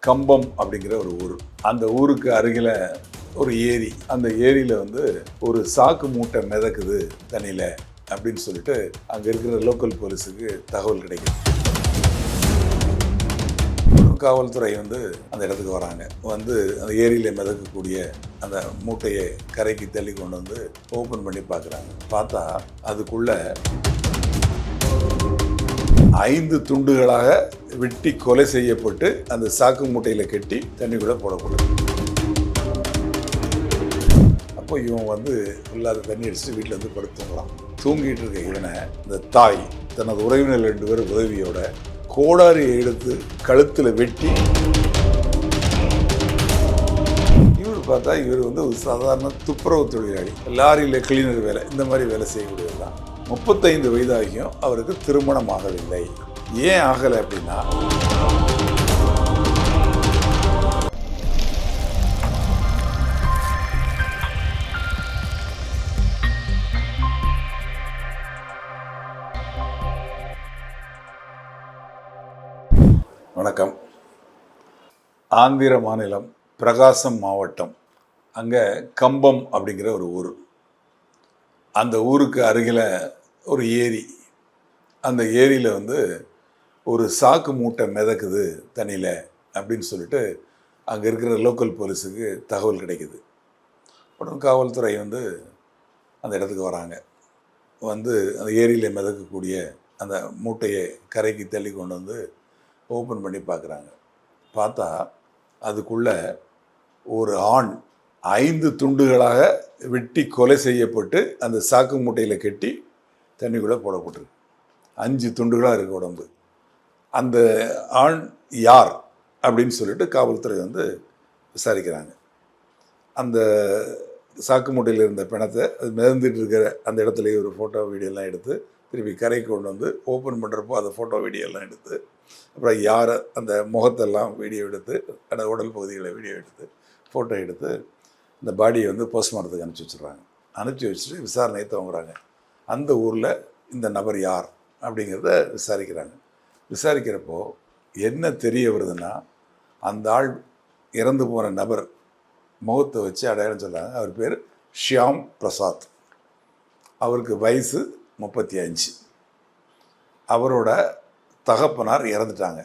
கம்பம் அப்படிங்கிற ஒரு ஊர். அந்த ஊருக்கு அருகில ஒரு ஏரி. அந்த ஏரியில ஒரு சாக்கு மூட்டை மிதக்குது தண்ணியில அப்படின்னு சொல்லிட்டு அங்க இருக்கிற லோக்கல் போலீஸுக்கு தகவல் கிடைக்குது. காவல்துறை அந்த இடத்துக்கு வராங்க. அந்த ஏரியில மிதக்கக்கூடிய அந்த மூட்டையை கரைக்கு தள்ளி கொண்டு ஓபன் பண்ணி பார்க்குறாங்க. பார்த்தா அதுக்குள்ள 5 துண்டுகளாக வெட்டி கொலை செய்யப்பட்டு அந்த சாக்கு மூட்டையில கட்டி தண்ணிக்குள்ள போடக்கூடாது. அப்போ இவன் இல்லாத தண்ணி அடிச்சுட்டு வீட்டில் படுத்துங்களாம். தூங்கிட்டு இருக்க இவனை இந்த தாய் தனது உறவினர் 2 பேர் உதவியோட கோடாரியை எடுத்து கழுத்தில் வெட்டி, இவர் பார்த்தா இவர் ஒரு சாதாரண துப்புரவு தொழிலாளி, லாரியில் கிளீனர் வேலை, இந்த மாதிரி வேலை செய்யக்கூடியது தான். 35 வயதாகியும் அவருக்கு திருமணம் ஆகவில்லை. ஏன் ஆகலை அப்படின்னா, வணக்கம். ஆந்திர மாநிலம் பிரகாசம் மாவட்டம், அங்கே கம்பம் அப்படிங்கிற ஒரு ஊர். அந்த ஊருக்கு அருகில் ஒரு ஏரி. அந்த ஏரியில் ஒரு சாக்கு மூட்டை மிதக்குது தண்ணியில் அப்படின்னு சொல்லிட்டு அங்கே இருக்கிற லோக்கல் போலீஸுக்கு தகவல் கிடைக்குது. உடனே காவல்துறை அந்த இடத்துக்கு வராங்க. அந்த ஏரியில் மிதக்கக்கூடிய அந்த மூட்டையை கரைக்கு தள்ளி கொண்டு ஓப்பன் பண்ணி பார்க்குறாங்க. பார்த்தா அதுக்குள்ள ஒரு ஆண் 5 துண்டுகளாக வெட்டி கொலை செய்யப்பட்டு அந்த சாக்கு மூட்டையில் கட்டி தண்ணிக்குள்ளே போடப்பட்டிருக்கு. 5 துண்டுகளாக இருக்குது உடம்பு. அந்த ஆண் யார் அப்படின்னு சொல்லிட்டு காவல்துறை விசாரிக்கிறாங்க. அந்த சாக்கு மூட்டையில் இருந்த பிணத்தை அது மிதந்துட்டு இருக்கிற அந்த இடத்துலையே ஒரு ஃபோட்டோ வீடியோலாம் எடுத்து திருப்பி கரைக்கு கொண்டு ஓப்பன் பண்ணுறப்போ அந்த ஃபோட்டோ வீடியோலாம் எடுத்து, அப்புறம் யாரை அந்த முகத்தெல்லாம் வீடியோ எடுத்து, அந்த உடல் பகுதிகளை வீடியோ எடுத்து ஃபோட்டோ எடுத்து இந்த பாடியை போஸ்ட்மார்ட்டத்துக்கு அனுப்பிச்சி வச்சுருவாங்க. அனுப்பிச்சி வச்சுட்டு விசாரணையை துவங்குறாங்க. அந்த ஊரில் இந்த நபர் யார் அப்படிங்கிறத விசாரிக்கிறாங்க. விசாரிக்கிறப்போ என்ன தெரிய வருதுன்னா, அந்த ஆள் இறந்து போன நபர் முகத்தை வச்சு அடையாளம் சொல்கிறாங்க. அவர் பேர் ஷியாம் பிரசாத். அவருக்கு வயசு 35. அவரோட தகப்பனார் இறந்துட்டாங்க.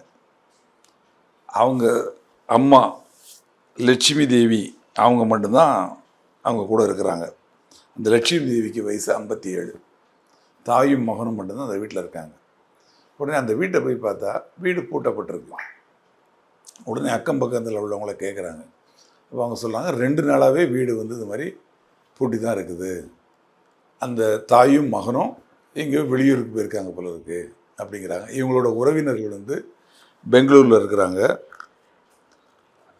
அவங்க அம்மா லட்சுமி தேவி அவங்க மட்டும்தான் அவங்க கூட இருக்கிறாங்க. அந்த லட்சுமி தேவிக்கு வயசு 57. தாயும் மகனும் மட்டும்தான் அந்த வீட்டில் இருக்காங்க. உடனே அந்த வீட்டை போய் பார்த்தா வீடு பூட்டப்பட்டிருக்கு. உடனே அக்கம் பக்கத்தில் உள்ளவங்கள கேட்குறாங்க. அப்போ அவங்க சொல்கிறாங்க, 2 நாளாகவே வீடு இது மாதிரி பூட்டி தான் இருக்குது. அந்த தாயும் மகனும் எங்கேயோ வெளியூருக்கு போயிருக்காங்க போல இருக்கு அப்படிங்கிறாங்க. இவங்களோட உறவினர்கள் பெங்களூரில் இருக்கிறாங்க,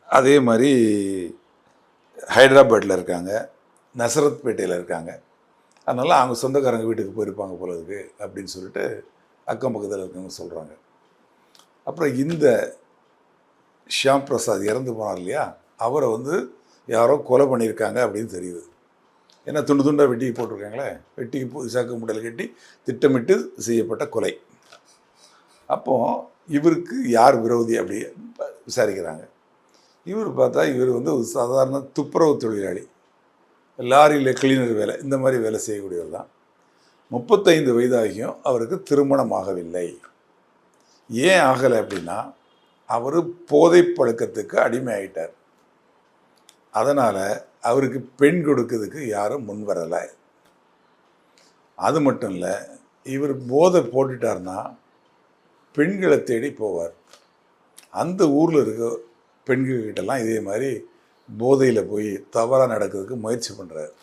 அதே மாதிரி ஹைதராபாத்தில் இருக்காங்க, நசரத்பேட்டையில் இருக்காங்க. அதனால் அவங்க சொந்தக்காரங்க வீட்டுக்கு போயிருப்பாங்க போல இருக்கு அப்படின்னு சொல்லிட்டு அக்கம் பக்கத்தில் இருக்கவங்க சொல்கிறாங்க. அப்புறம் இந்த ஷியாம் பிரசாத் இறந்து போனார் இல்லையா, அவரை யாரோ கொலை பண்ணியிருக்காங்க அப்படின்னு தெரியுது. ஏன்னா துண்டு துண்டாக வெட்டி போட்டிருக்காங்களே, வெட்டி சாக்கு மூட்டையில் கட்டி திட்டமிட்டு செய்யப்பட்ட கொலை. அப்போது இவருக்கு யார் விரோதி அப்படி விசாரிக்கிறாங்க. இவர் பார்த்தா இவர் ஒரு சாதாரண துப்புரவு தொழிலாளி, லாரியில் கிளீனர் வேலை, இந்த மாதிரி வேலை செய்யக்கூடியவர் தான். 35 வயதாகியும் அவருக்கு திருமணம் ஆகவில்லை. ஏன் ஆகலை அப்படின்னா, அவர் போதை பழக்கத்துக்கு அடிமை ஆகிட்டார். அதனால் அவருக்கு பெண் கொடுக்கிறதுக்கு யாரும் முன் வரலை. அது மட்டும் இல்லை, இவர் போதை போட்டுட்டார்னா பெண்களை தேடி போவார். அந்த ஊரில் இருக்க பெண்கள்கிட்டலாம் இதே மாதிரி போதையில் போய் தவறாக நடக்கிறதுக்கு முயற்சி பண்ணுறார்.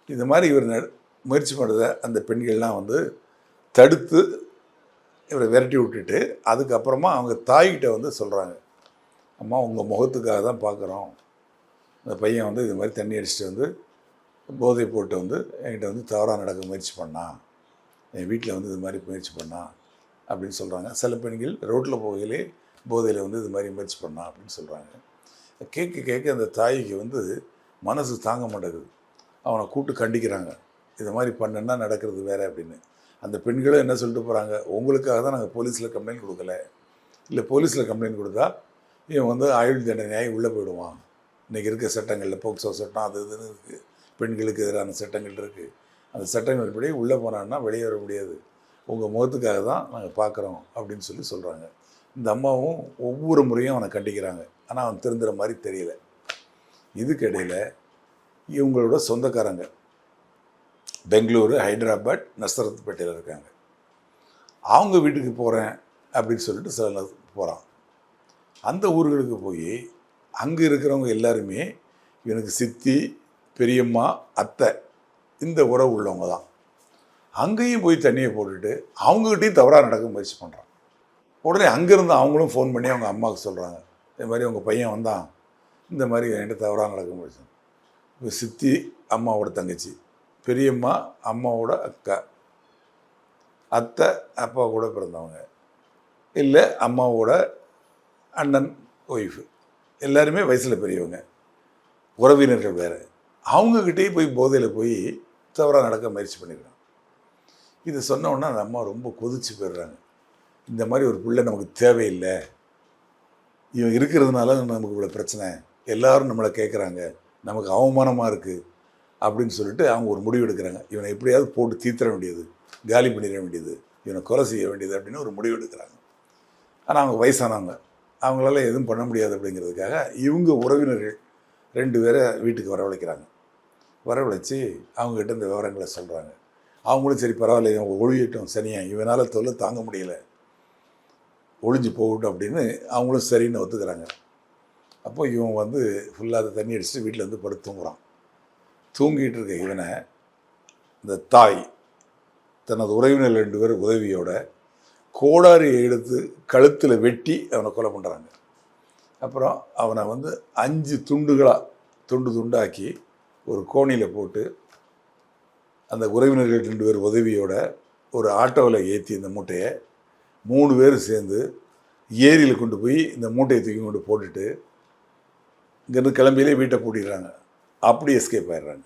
இது மாதிரி இவர் முயற்சி பண்ணுறத அந்த பெண்கள்லாம் தடுத்து இவரை விரட்டி விட்டுட்டு, அதுக்கப்புறமா அவங்க தாய்கிட்ட சொல்கிறாங்க, அம்மா உங்கள் முகத்துக்காக தான் பார்க்குறோம், அந்த பையன் இது மாதிரி தண்ணி அடிச்சுட்டு போதை போட்டு என்கிட்ட தவறாக நடக்க முயற்சி பண்ணான், என் வீட்டில் இது மாதிரி முயற்சி பண்ணான் அப்படின்னு சொல்கிறாங்க. சில பெண்கள் ரோட்டில் போகையிலே போதையில் இது மாதிரி முயற்சி பண்ணான் அப்படின்னு சொல்கிறாங்க. கேட்க கேட்க அந்த தாய்க்கு மனசு தாங்க மாட்டேங்குது. அவனை கூப்பிட்டு கண்டிக்கிறாங்க, இது மாதிரி பண்ணுன்னா நடக்கிறது வேறு அப்படின்னு. அந்த பெண்களும் என்ன சொல்லிட்டு போகிறாங்க, உங்களுக்காக தான் நாங்கள் போலீஸில் கம்ப்ளைண்ட் கொடுக்கல, இல்லை போலீஸில் கம்ப்ளைண்ட் கொடுத்தா இவன் வந்து ஆயுள் தண்டனையாகி உள்ளே போயிடுவான். இன்றைக்கி இருக்க சட்டங்களில் போக்சோ சட்டம் அது இதுன்னு இருக்குது, பெண்களுக்கு எதிரான சட்டங்கள் இருக்குது. அந்த சட்டங்கள் படி உள்ளே போனான்னா வெளியே வர முடியாது, உங்கள் முகத்துக்காக தான் நாங்கள் பார்க்குறோம் அப்படின்னு சொல்கிறாங்க. இந்த அம்மாவும் ஒவ்வொரு முறையும் அவனை கண்டிக்கிறாங்க. ஆனால் அவன் திருந்துற மாதிரி தெரியல. இதுக்கிடையில் இவங்களோட சொந்தக்காரங்க பெங்களூரு, ஹைதராபாத், நசரத்பேட்டையில் இருக்காங்க. அவங்க வீட்டுக்கு போகிறேன் அப்படின்னு சொல்லிட்டு சில போகிறான். அந்த ஊர்களுக்கு போய் அங்கே இருக்கிறவங்க எல்லாருமே இவனுக்கு சித்தி, பெரியம்மா, அத்தை இந்த உறவு உள்ளவங்க தான். அங்கேயும் போய் தண்ணியை போட்டுட்டு அவங்ககிட்டையும் தவறாக நடக்க முயற்சி பண்ணுறான். உடனே அங்கேருந்து அவங்களும் ஃபோன் பண்ணி அவங்க அம்மாவுக்கு சொல்கிறாங்க, இது மாதிரி உங்கள் பையன் வந்தான், இந்த மாதிரி என்கிட்ட தவறாக நடக்க முயற்சி. இப்போ சித்தி அம்மாவோட தங்கச்சி, பெரியம்மா அம்மாவோட அக்கா, அத்தை அப்பா கூட பிறந்தவங்க, இல்லை அம்மாவோட அண்ணன் ஒய்ஃபு, எல்லாருமே வயசில் பெரியவங்க, உறவினர்கள் வேறு. அவங்கக்கிட்டேயே போய் போதையில் போய் தவறாக நடக்க முயற்சி பண்ணியிருக்காங்க. இது சொன்னோன்னா அந்த அம்மா ரொம்ப கொதிச்சு போயிடுறாங்க. இந்த மாதிரி ஒரு பிள்ளை நமக்கு தேவையில்லை, இவன் இருக்கிறதுனால நமக்கு இவ்வளோ பிரச்சனை, எல்லோரும் நம்மளை கேட்குறாங்க, நமக்கு அவமானமாக இருக்குது அப்படின்னு சொல்லிட்டு அவங்க ஒரு முடிவு எடுக்கிறாங்க. இவனை எப்படியாவது போட்டு தீர்த்திட வேண்டியது, காலி பண்ணிட வேண்டியது, இவனை கொலை செய்ய வேண்டியது அப்படின்னு ஒரு முடிவு எடுக்கிறாங்க. ஆனால் அவங்க வயசானவங்க, அவங்களால எதுவும் பண்ண முடியாது அப்படிங்கிறதுக்காக இவங்க உறவினர்கள் 2 பேரை வீட்டுக்கு வரவழைக்கிறாங்க. வரவழைச்சி அவங்ககிட்ட இந்த விவரங்களை சொல்கிறாங்க. அவங்களும் சரி பரவாயில்ல, இவன் ஒழியட்டும், சனியா இவனால் தொல்லை தாங்க முடியல, ஒழிஞ்சு போகட்டும் அப்படின்னு அவங்களும் சரின்னு ஒத்துக்கிறாங்க. அப்போ இவன் வந்து ஃபுல்லாக அதை தண்ணி அடிச்சுட்டு வீட்டில் வந்து படுத்து தூங்குறான். தூங்கிட்டு இருக்க இவனை இந்த தாய் தனது உறவினர் 2 பேர் உதவியோட கோடாரியை எடுத்து கழுத்தில் வெட்டி அவனை கொலை பண்ணுறாங்க. அப்புறம் அவனை வந்து 5 துண்டுகளாக துண்டாக்கி ஒரு கோணியில் போட்டு அந்த உறவினர்கள் 2 பேர் உதவியோட ஒரு ஆட்டோவில் ஏற்றி இந்த மூட்டையை 3 பேர் சேர்ந்து ஏரியில் கொண்டு போய் இந்த மூட்டையை தூக்கி கொண்டு போட்டுட்டு இங்கேருந்து கிளம்பியிலே வீட்டை பூட்டிடுறாங்க. அப்படி எஸ்கேப் ஆகிடுறாங்க.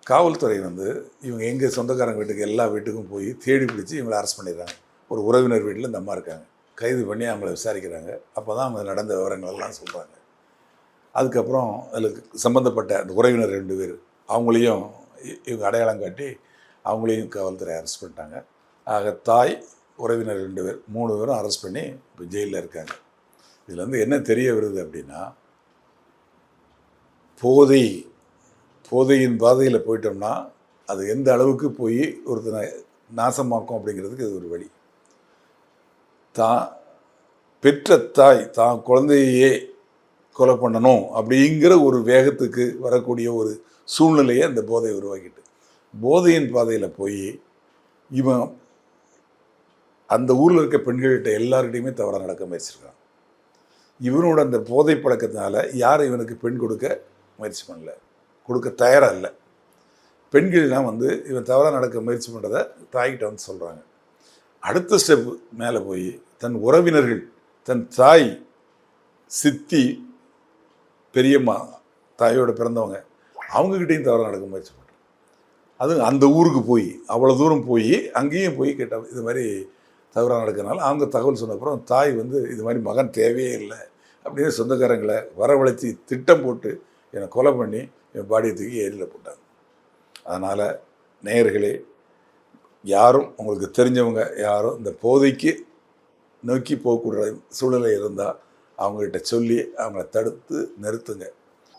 காவல்துறை வந்து இவங்க எங்கள் சொந்தக்காரங்க வீட்டுக்கு எல்லா வீட்டுக்கும் போய் தேடி பிடிச்சி இவங்களை அரெஸ்ட் பண்ணிடுறாங்க. ஒரு உறவினர் வீட்டில் இந்த அம்மா இருக்காங்க, கைது பண்ணி அவங்கள விசாரிக்கிறாங்க. அப்போ தான் அவங்க நடந்த விவரங்களெல்லாம் சொல்கிறாங்க. அதுக்கப்புறம் அதில் சம்மந்தப்பட்ட அந்த உறவினர் 2 பேர் அவங்களையும் இவங்க அடையாளம் காட்டி அவங்களையும் காவல்துறை அரெஸ்ட் பண்ணிட்டாங்க. ஆக தாய், உறவினர் 2 பேர் 3 பேரும் அரெஸ்ட் பண்ணி இப்போ ஜெயிலில் இருக்காங்க. இதில் வந்து என்ன தெரிய வருது அப்படின்னா, போதையின் பாதையில் போயிட்டோம்னா அது எந்த அளவுக்கு போய் ஒருத்தனை நாசமாக்கும் அப்படிங்கிறதுக்கு இது ஒரு வழி. தான் பெற்ற தாய் தான் குழந்தையே கொலை பண்ணணும் அப்படிங்கிற ஒரு வேகத்துக்கு வரக்கூடிய ஒரு சூழ்நிலையை அந்த போதை உருவாக்கிட்டு, போதையின் பாதையில் போய் இவன் அந்த ஊரில் இருக்க பெண்கள்கிட்ட எல்லார்கிட்டையுமே தவறாக நடக்க முயற்சிருக்கான். இவனோட அந்த போதை பழக்கத்தினால யாரும் இவனுக்கு பெண் கொடுக்க முயற்சி பண்ணல, கொடுக்க தயாராக இல்லை. பெண்கள்லாம் வந்து இவன் தவறாக நடக்க முயற்சி பண்ணுறதை தாய்கிட்ட வந்து சொல்கிறாங்க. அடுத்த ஸ்டெப் மேலே போய் தன் உறவினர்கள், தன் தாய், சித்தி, பெரியம்மா, தாயோட பிறந்தவங்க, அவங்கக்கிட்டையும் தவறாக நடக்க முயற்சி பண்ணுறாங்க. அது அந்த ஊருக்கு போய் அவ்வளோ தூரம் போய் அங்கேயும் போய் கேட்டால் இது மாதிரி தவறாக நடக்கிறதுனால அவங்க தகவல் சொன்னப்புறம் தாய் வந்து இது மாதிரி மகன் தேவையே இல்லை அப்படின்னு சொந்தக்காரங்களை வரவழைச்சி திட்டம் போட்டு என்னை கொலை பண்ணி என் பாடியை தூக்கி ஏரியில் போட்டாங்க. அதனால் நேயர்களே, யாரும் உங்களுக்கு தெரிஞ்சவங்க யாரும் இந்த போதைக்கு நோக்கி போகக்கூடிய சூழ்நிலை இருந்தால் அவங்ககிட்ட சொல்லி அவங்கள தடுத்து நிறுத்துங்க.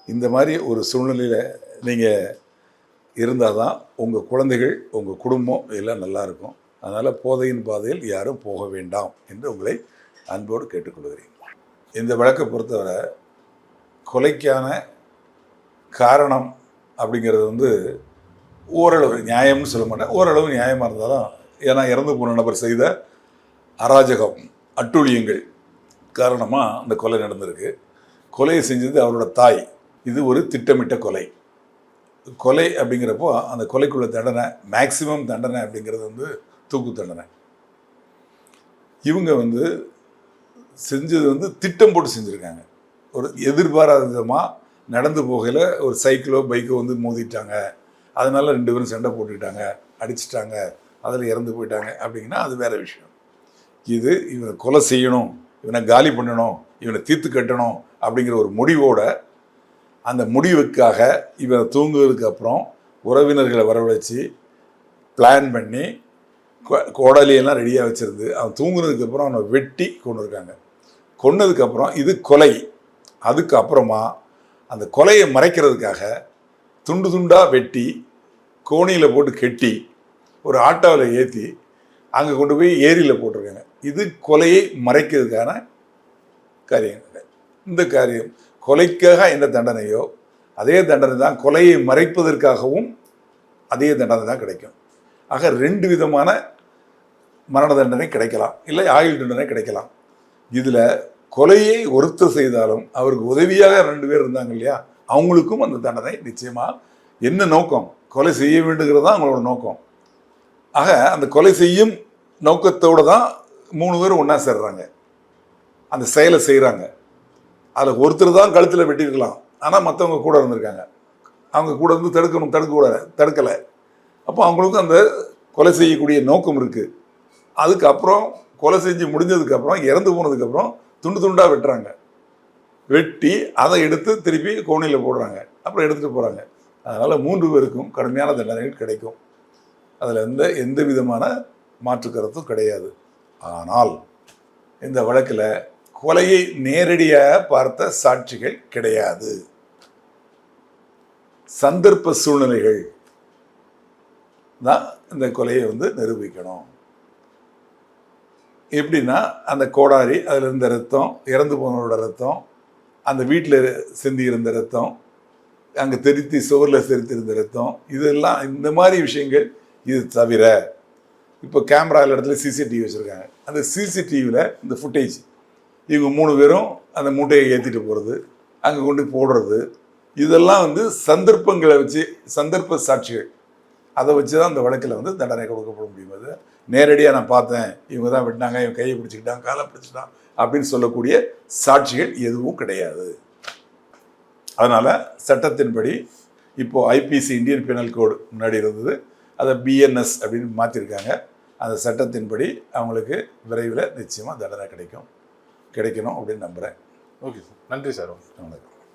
இந்த மாதிரி ஒரு சூழ்நிலையில் நீங்கள் இருந்தால் தான் உங்கள் குழந்தைகள், உங்கள் குடும்பம் எல்லாம் நல்லாயிருக்கும். அதனால் போதையின் பாதையில் யாரும் போக வேண்டாம் என்று உங்களை அன்போடு கேட்டுக்கொள்கிறேன். இந்த வழக்கை பொறுத்தவரை கொலைக்கான காரணம் அப்படிங்கிறது வந்து ஓரளவு நியாயம்னு சொல்ல மாட்டேன், ஓரளவு நியாயமாக இருந்தாலும், ஏன்னா இறந்து போன நபர் செய்த அராஜகம், அட்டூழியங்கள் காரணமாக அந்த கொலை நடந்திருக்கு. கொலையை செஞ்சது அவரோட தாய். இது ஒரு திட்டமிட்ட கொலை. கொலை அப்படிங்கிறப்போ அந்த கொலைக்குள்ள தண்டனை, மேக்சிமம் தண்டனை அப்படிங்கிறது வந்து தூக்கு தண்டனை. இவங்க வந்து செஞ்சது வந்து திட்டம் போட்டு செஞ்சுருக்காங்க. ஒரு எதிர்பாராத விதமாக நடந்து போகையில் ஒரு சைக்கிளோ பைக்கோ வந்து மோதிட்டாங்க, அதனால 2 பேரும் சண்டை போட்டுக்கிட்டாங்க, அடிச்சிட்டாங்க, அதில் இறந்து போயிட்டாங்க அப்படிங்கன்னா அது வேறு விஷயம். இது இவனை கொலை செய்யணும், இவனை காலி பண்ணணும், இவனை தீர்த்து கட்டணும் அப்படிங்கிற ஒரு முடிவோட அந்த முடிவுக்காக இவனை தூங்குவதுக்கு அப்புறம் உறவினர்களை வரவழைச்சி பிளான் பண்ணி கோடாலியெல்லாம் ரெடியாக வச்சுருந்து அவன் தூங்குனதுக்கப்புறம் அவனை வெட்டி கொண்டு இருக்காங்க. கொன்னதுக்கப்புறம் இது கொலை. அதுக்கப்புறமா அந்த கொலையை மறைக்கிறதுக்காக துண்டு துண்டாக வெட்டி கோணியில் போட்டு கெட்டி ஒரு ஆட்டோவில் ஏற்றி அங்கே கொண்டு போய் ஏரியில் போட்டிருக்காங்க. இது கொலையை மறைக்கிறதுக்கான காரியங்கள். இந்த காரியம் கொலைக்காக என்ன தண்டனையோ அதே தண்டனை தான் கொலையை மறைப்பதற்காகவும் அதே தண்டனை தான் கிடைக்கும். ஆக 2 விதமான மரண தண்டனை கிடைக்கலாம், இல்லை ஆயுள் தண்டனை கிடைக்கலாம். இதில் கொலையை ஒருத்தர் செய்தாலும் அவருக்கு உதவியாக 2 பேர் இருந்தாங்க இல்லையா, அவங்களுக்கும் அந்த தண்டனை நிச்சயமாக. என்ன நோக்கம்? கொலை செய்ய வேண்டுங்கிறது தான் அவங்களோட நோக்கம். ஆக அந்த கொலை செய்யும் நோக்கத்தோடு தான் 3 பேரும் ஒன்றா சேர்றாங்க, அந்த செயலை செய்கிறாங்க. அதில் ஒருத்தர் தான் கழுத்தில் வெட்டியிருக்கலாம், ஆனால் மற்றவங்க கூட இருந்திருக்காங்க. அவங்க கூட இருந்து தடுக்கலை. அப்போ அவங்களுக்கும் அந்த கொலை செய்யக்கூடிய நோக்கம் இருக்குது. அதுக்கப்புறம் கொலை செஞ்சு முடிஞ்சதுக்கப்புறம் இறந்து போனதுக்கப்புறம் துண்டு துண்டாக வெட்டுறாங்க. வெட்டி அதை எடுத்து திருப்பி கோணியில் போடுறாங்க, அப்புறம் எடுத்துகிட்டு போகிறாங்க. அதனால் 3 பேருக்கும் கடுமையான தண்டனைகள் கிடைக்கும். அதில் எந்த விதமான மாற்று கருத்தும் கிடையாது. ஆனால் இந்த வழக்கில் கொலையை நேரடியாக பார்த்த சாட்சிகள் கிடையாது. சந்தர்ப்ப சூழ்நிலைகள் தான் இந்த கொலையை நிரூபிக்கணும். எப்படின்னா, அந்த கோடாரி, அதில் இருந்த ரத்தம், இறந்து போனவரோட ரத்தம், அந்த வீட்டில் சிந்தி இருந்த ரத்தம், அங்கே தெரித்து சுவரில் தெரித்திருந்த ரத்தம், இதெல்லாம் இந்த மாதிரி விஷயங்கள். இது தவிர இப்போ கேமரா இடத்துல சிசிடிவி வச்சுருக்காங்க. அந்த சிசிடிவியில் இந்த ஃபுட்டேஜ் இவங்க 3 பேரும் அந்த மூட்டையை ஏற்றிட்டு போகிறது, அங்கே கொண்டு போடுறது, இதெல்லாம் சந்தர்ப்பங்களை வச்சு, சந்தர்ப்ப சாட்சிகள், அதை வச்சு தான் அந்த வழக்கில் தண்டனை கொடுக்கப்பட முடியும். அது நேரடியாக நான் பார்த்தேன், இவங்க தான் வெட்டினாங்க, இவங்க கையை பிடிச்சிக்கிட்டான், காலை பிடிச்சிட்டான் அப்படின்னு சொல்லக்கூடிய சாட்சிகள் எதுவும் கிடையாது. அதனால் சட்டத்தின்படி இப்போது ஐபிசி இந்தியன் பீனல் கோடு முன்னாடி இருந்தது, அதை பிஎன்எஸ் அப்படின்னு மாற்றிருக்காங்க. அந்த சட்டத்தின்படி அவங்களுக்கு விரைவில் நிச்சயமாக தண்டனை கிடைக்கணும் அப்படின்னு நம்புகிறேன். ஓகே சார், நன்றி சார். வணக்கம்.